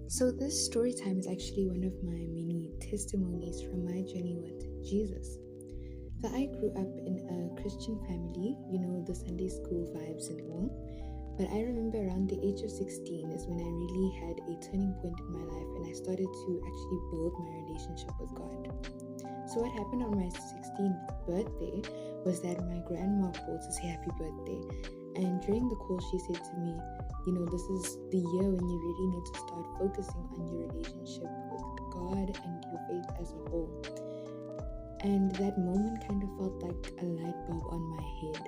So, this story time is actually one of my many testimonies from my journey with Jesus. So, I grew up in a Christian family, the Sunday school vibes and all. But I remember around the age of 16 is when I really had a turning point in my life and I started to actually build my relationship with God. So, what happened on my 16th birthday was that my grandma called to say happy birthday. And during the call, she said to me, this is the year when you really need to start focusing on your relationship with God and your faith as a whole. And that moment kind of felt like a light bulb on my head.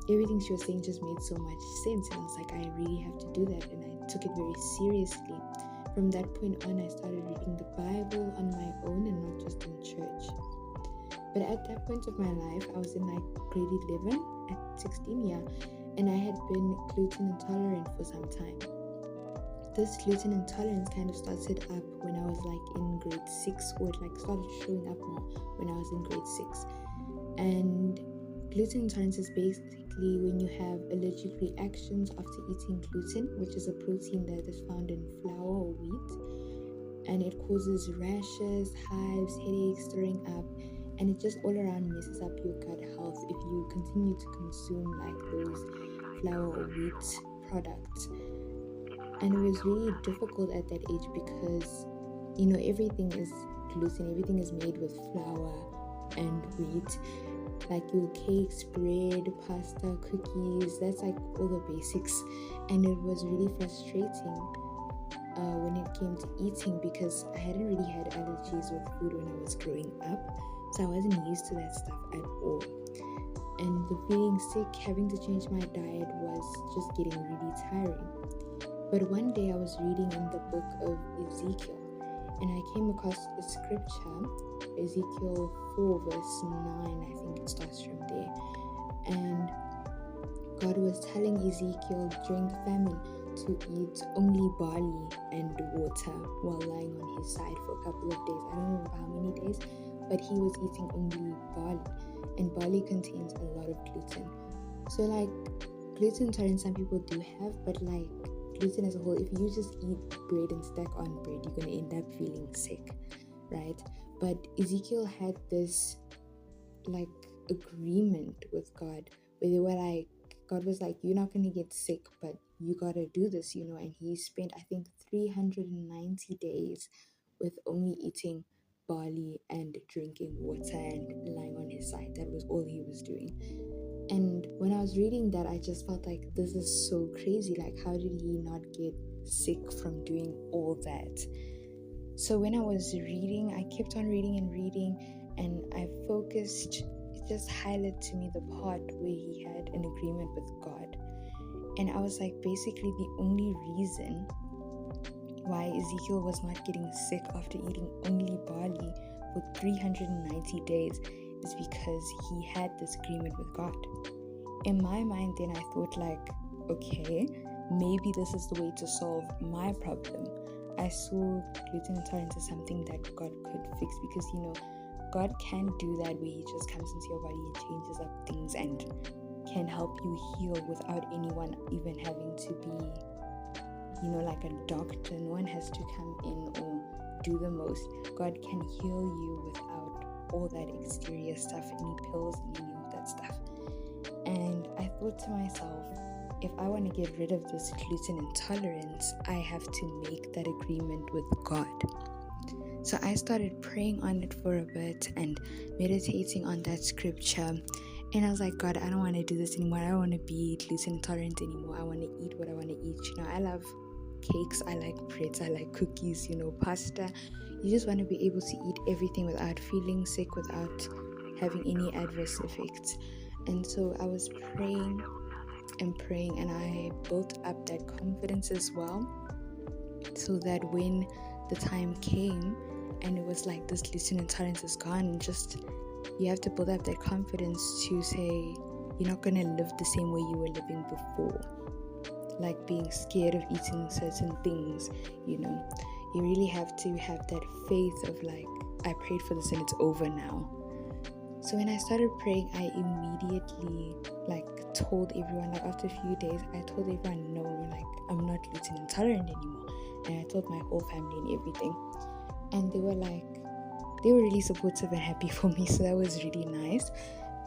Everything she was saying just made so much sense, and I was like, I really have to do that, and I took it very seriously. From that point on, I started reading the Bible on my own and not just in church. But at that point of my life, I was in like grade 11 at 16, and I had been gluten intolerant for some time. This gluten intolerance kind of started up when I was like in grade 6, or it like started showing up more when I was in grade 6. And gluten intolerance is basically when you have allergic reactions after eating gluten, which is a protein that is found in flour or wheat, and it causes rashes, hives, headaches, throwing up, and it just all around messes up your gut health if you continue to consume like those flour or wheat products. And it was really difficult at that age because everything is gluten, everything is made with flour and wheat, like your cakes, bread, pasta, cookies, that's like all the basics. And it was really frustrating when it came to eating because I hadn't really had allergies with food when I was growing up, so I wasn't used to that stuff at all. And the feeling sick, having to change my diet was just getting really tiring. But one day I was reading in the book of Ezekiel, and I came across a scripture, Ezekiel 4 verse 9, I think it starts from there. And God was telling Ezekiel during the famine to eat only barley and water while lying on his side for a couple of days. I don't remember how many days, but he was eating only barley, and barley contains a lot of gluten. So like gluten intolerance some people do have, but like gluten as a whole, if you just eat bread and stack on bread, you're going to end up feeling sick, right? But Ezekiel had this like agreement with God where they were like, God was like, you're not going to get sick, but you got to do this, and he spent, I think, 390 days with only eating barley and drinking water and lying on his side. That was all he was doing. And when I was reading that, I just felt like this is so crazy. Like, how did he not get sick from doing all that? So when I was reading, I kept on reading, and I focused. It just highlighted to me the part where he had an agreement with God. And I was like, basically the only reason why Ezekiel was not getting sick after eating only barley for 390 days is because he had this agreement with God. In my mind then I thought like, okay, maybe this is the way to solve my problem. I saw gluten intolerance as something that God could fix because God can do that where he just comes into your body and changes up things and can help you heal without anyone even having to be like a doctor. No one has to come in or do the most. God can heal you without all that exterior stuff, any pills and any of that stuff. And I thought to myself, if I want to get rid of this gluten intolerance, I have to make that agreement with God. So I started praying on it for a bit and meditating on that scripture. And I was like, God, I don't want to do this anymore. I don't want to be gluten intolerant anymore. I want to eat what I want to eat. I love cakes, I like breads, I like cookies, pasta. You just want to be able to eat everything without feeling sick, without having any adverse effects. And so I was praying, and I built up that confidence as well, so that when the time came and it was like this gluten intolerance is gone, you have to build up that confidence to say you're not going to live the same way you were living before, like being scared of eating certain things. You really have to have that faith of like, I prayed for this and it's over now. So when I started praying, I immediately told everyone, after a few days, I told everyone, no, I'm not gluten intolerant anymore. and I told my whole family and everything. And they were really supportive and happy for me, so that was really nice.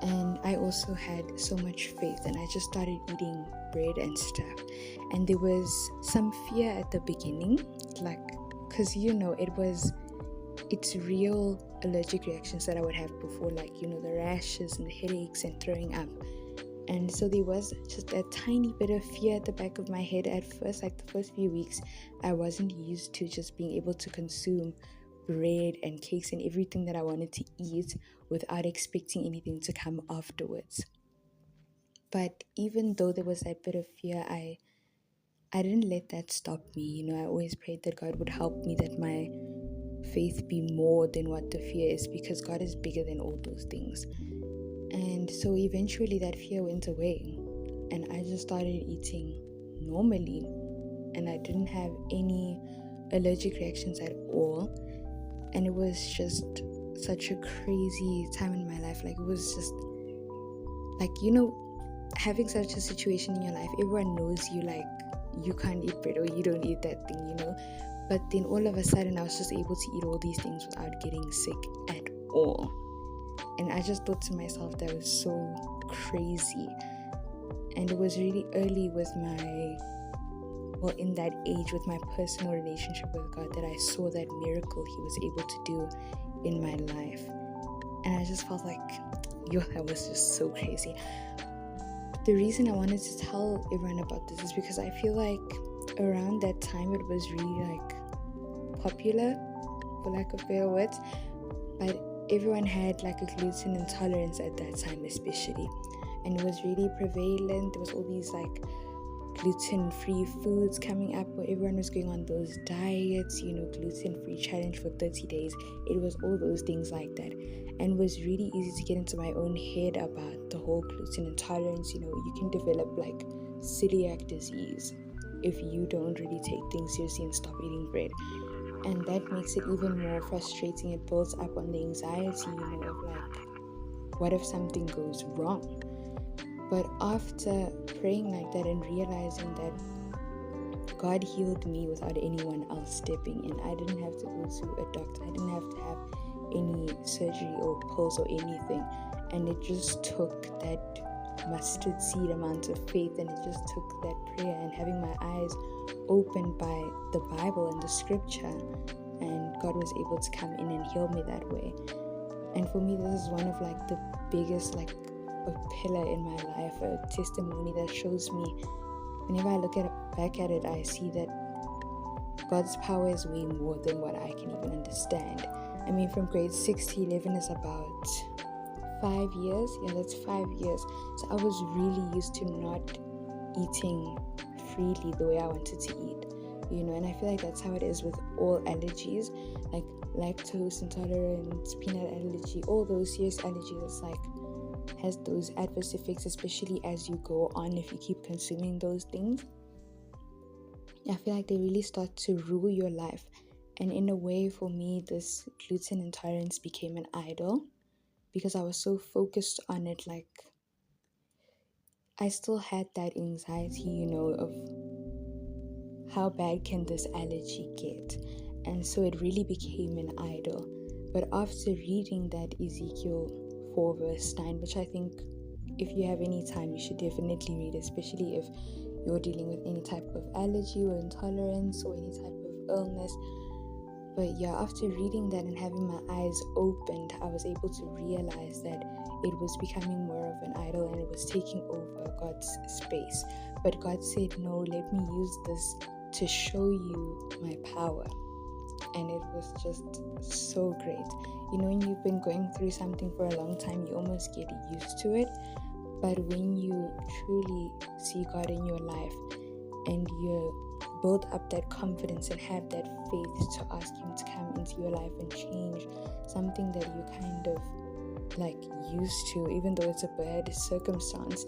And I also had so much faith, and I just started eating bread and stuff. And there was some fear at the beginning, because it's real allergic reactions that I would have before, the rashes and the headaches and throwing up. And so there was just a tiny bit of fear at the back of my head at first. Like the first few weeks, I wasn't used to just being able to consume bread and cakes and everything that I wanted to eat without expecting anything to come afterwards. But even though there was that bit of fear, I didn't let that stop me. I always prayed that God would help me, that my faith be more than what the fear is, because God is bigger than all those things. And so eventually that fear went away, and I just started eating normally, and I didn't have any allergic reactions at all. And it was just such a crazy time in my life. It was just having such a situation in your life, everyone knows you can't eat bread or you don't eat that thing, but then all of a sudden I was just able to eat all these things without getting sick at all. And I just thought to myself, that was so crazy. And it was really early in that age with my personal relationship with God that I saw that miracle He was able to do in my life. And I just felt that was just so crazy. But the reason I wanted to tell everyone about this is because I feel like around that time it was really popular, for lack of better words, but everyone had a gluten intolerance at that time, especially, and it was really prevalent. There was all these gluten-free foods coming up, where everyone was going on those diets, gluten-free challenge for 30 days. It was all those things like that, and it was really easy to get into my own head about the whole gluten intolerance. You can develop celiac disease if you don't really take things seriously and stop eating bread. And that makes it even more frustrating. It builds up on the anxiety, of what if something goes wrong? But after praying like that and realizing that God healed me without anyone else stepping in, I didn't have to go to a doctor. I didn't have to have any surgery or pills or anything. And it just took that mustard seed amount of faith, and it just took that prayer and having my eyes opened by the Bible and the scripture, and God was able to come in and heal me that way. And for me, this is one of the biggest a pillar in my life, a testimony that shows me, whenever I look back at it, I see that God's power is way more than what I can even understand. I mean, from grade 6 to 11 is about 5 years. Yeah, that's 5 years. So I was really used to not eating freely the way I wanted to eat, and I feel like that's how it is with all allergies, lactose intolerance, peanut allergy, all those serious allergies. It's has those adverse effects, especially as you go on. If you keep consuming those things, I feel like they really start to rule your life. And in a way, for me, this gluten intolerance became an idol, because I was so focused on it. I still had that anxiety, of how bad can this allergy get? And so it really became an idol. But after reading that Ezekiel 4 verse 9, which I think if you have any time, you should definitely read, especially if you're dealing with any type of allergy or intolerance or any type of illness. But yeah, after reading that and having my eyes opened, I was able to realize that it was becoming more of an idol and it was taking over God's space. But God said, no, let me use this to show you my power. And it was just so great. When you've been going through something for a long time, you almost get used to it. But when you truly see God in your life and you build up that confidence and have that faith to ask Him to come into your life and change something that you kind of used to, even though it's a bad circumstance,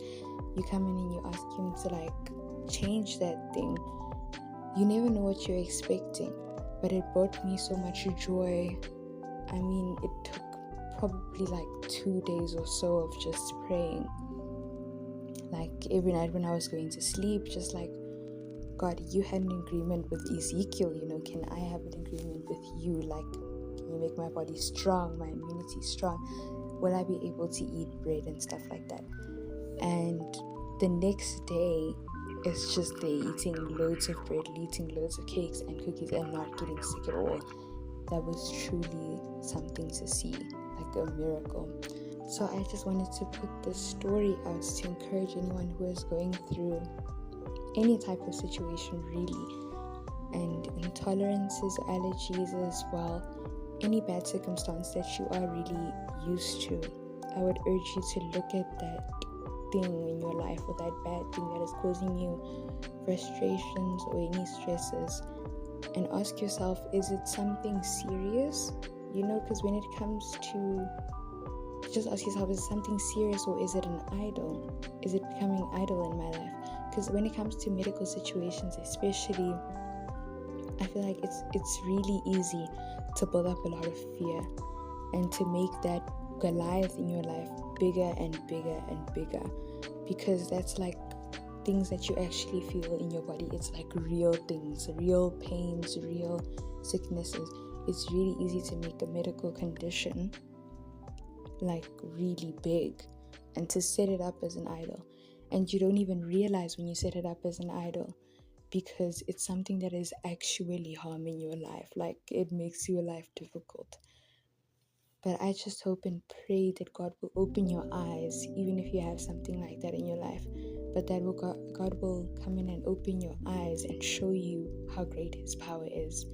you come in and you ask Him to change that thing. You never know what you're expecting, but it brought me so much joy. I mean, it took probably 2 days or so of just praying. Every night when I was going to sleep, just God, you had an agreement with Ezekiel, can I have an agreement with you? Like, can you make my body strong, my immunity strong? Will I be able to eat bread and stuff like that? And the next day, it's just they eating loads of bread, eating loads of cakes and cookies and not getting sick at all. That was truly something to see, like a miracle. So I just wanted to put this story out to encourage anyone who is going through any type of situation, really, and intolerances, allergies as well, any bad circumstance that you are really used to. I would urge you to look at that thing in your life, or that bad thing that is causing you frustrations or any stresses, and ask yourself, is it something serious? Because when it comes to, just ask yourself, is it something serious, or is it an idol? Is it becoming idol in my life? Because when it comes to medical situations especially, I feel like it's really easy to build up a lot of fear and to make that Goliath in your life bigger and bigger and bigger, because that's like things that you actually feel in your body. It's like real things, real pains, real sicknesses. It's really easy to make a medical condition like really big and to set it up as an idol, and you don't even realize when you set it up as an idol, because it's something that is actually harming your life. Like, it makes your life difficult. But I just hope and pray that God will open your eyes, even if you have something like that in your life, but that God will come in and open your eyes and show you how great His power is.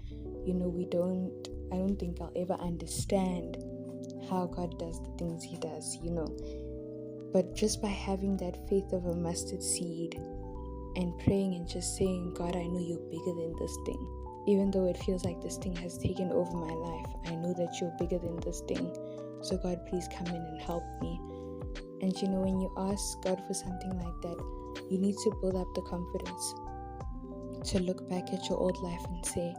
I don't think I'll ever understand how God does the things He does, but just by having that faith of a mustard seed and praying and just saying, God, I know you're bigger than this thing. Even though it feels like this thing has taken over my life, I know that you're bigger than this thing. So God, please come in and help me. And when you ask God for something like that, you need to build up the confidence to look back at your old life and say,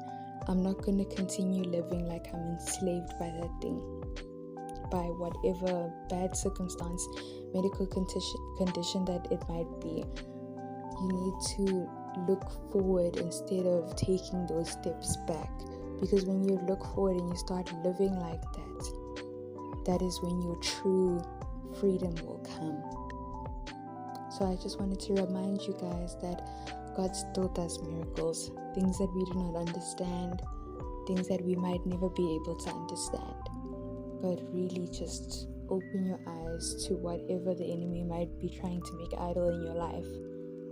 I'm not going to continue living like I'm enslaved by that thing, by whatever bad circumstance, medical condition that it might be. You need to look forward instead of taking those steps back, because when you look forward and you start living like that is when your true freedom will come. So I just wanted to remind you guys that God still does miracles, things that we do not understand, things that we might never be able to understand. But really just open your eyes to whatever the enemy might be trying to make idol in your life,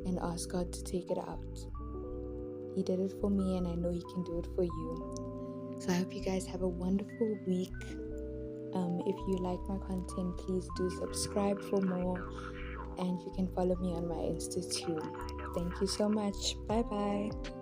and ask God to take it out. He did it for me, and I know He can do it for you. So I hope you guys have a wonderful week. If you like my content, please do subscribe for more, and you can follow me on my Insta too. Thank you so much. Bye bye.